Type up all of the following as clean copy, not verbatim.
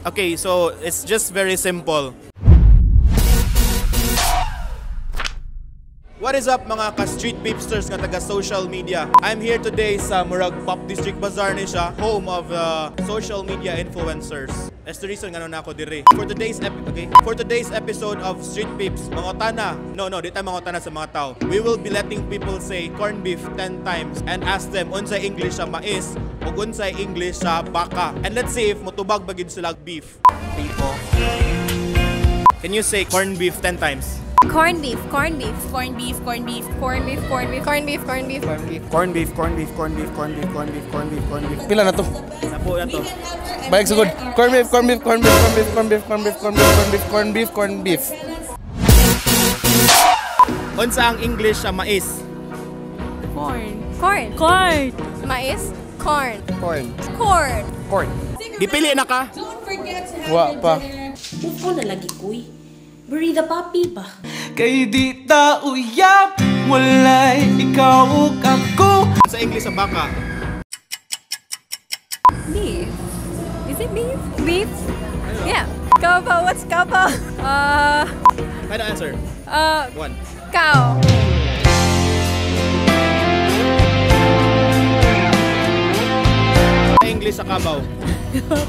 Okay, so it's just very simple. What is up mga ka-street peepsters nga taga social media? I'm here today sa Murag Pop District Bazaar ni siya, home of social media influencers. That's the reason nga na ako dire. For today's episode of Street Peeps, mangotana. No, di tayo mangotana sa mga tao. We will be letting people say corned beef 10 times and ask them unsa English sa mais ug unsa English sa baka. And let's see if motubag ba gid sila beef. Pepo. Can you say corned beef 10 times? Corned beef, corned beef, corned beef, corned beef, corned beef, corned beef, corned beef, corned beef, corned beef, corned beef, corned beef, corned beef, corned beef, corned beef, corned beef, corned beef. Pila na to? Napo na to. Balik sa good. Corned beef, corned beef, corned beef, corned beef, corned beef, corned beef, corned beef, corned beef, corned beef, corned beef. Unsa ang English sa mais? Corn. Corn. Corn. Mais? Corn. Corn. Corn. Corn. Dipili na ka? Wa pa. Upo na lagi kuy. Bury the puppy pa. Kay di ta uyab, walay ikaw ug ako. Sa English sa baka? Beef. Is it beef? Beef? Yeah. Kahibaw. What's kahibaw? Final answer. One. Cow. Sa English sa kabaw?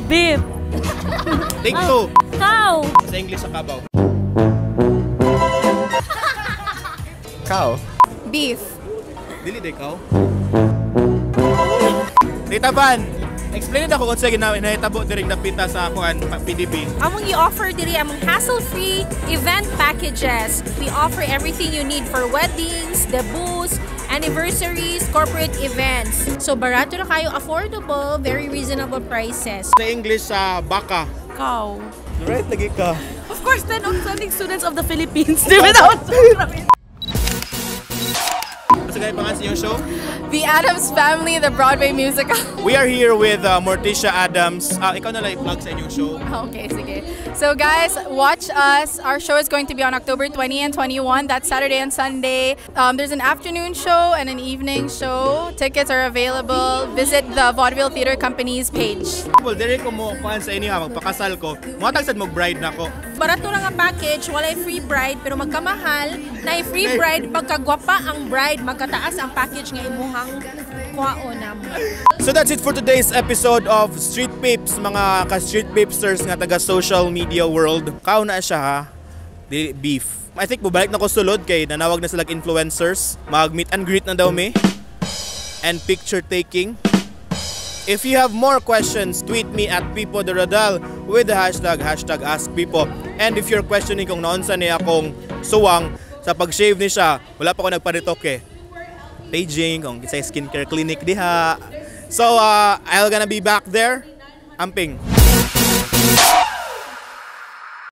Beef. Take two. Cow. Sa English sa kabaw? Cow. Beef. Dili day cow. Tita Van, explain ako kung saan nahitabo diring napita sa akuan PDB. Among i-offer diri among hassle-free event packages. We offer everything you need for weddings, debuts, anniversaries, corporate events. So barato na kayo, affordable, very reasonable prices. Sa English sa baka? Cow. Right, lagi ka. Of course, 10 outstanding students of the Philippines. Without Sa ganyan pa nga sa iyong show? The Addams Family, the Broadway musical. We are here with Morticia Adams. Ikaw na lang i-plug sa inyong show. Okay, sige. So guys, watch us. Our show is going to be on October 20 and 21. That's Saturday and Sunday. There's an afternoon show and an evening show. Tickets are available. Visit the Vaudeville Theater Company's page. Well, diri ko mo kuhan sa inyo ha, magpakasal ko. Muhatag sad mag-bride na ko. Barato lang ang package, walay free bride, pero magkamahal, na free bride, pagkagwapa ang bride, magkataas ang package nga imuhang kwaonam. So that's it for today's episode of Street Peeps, mga ka-street peepsters nga taga social media world. Kao na siya ha, beef. I think bubalik na ko sulod kay nanawag na sila influencers. Mag-meet and greet na daw me. And picture taking. If you have more questions, tweet me at Pepo the Radal with the hashtag #AskPepo. And if you're questioning kung naunsa niya akong suwang sa pag-shave ni siya, wala pa ako nagparitoke. Paging, kung sa skincare clinic diha. So, I'm gonna be back there. Amping.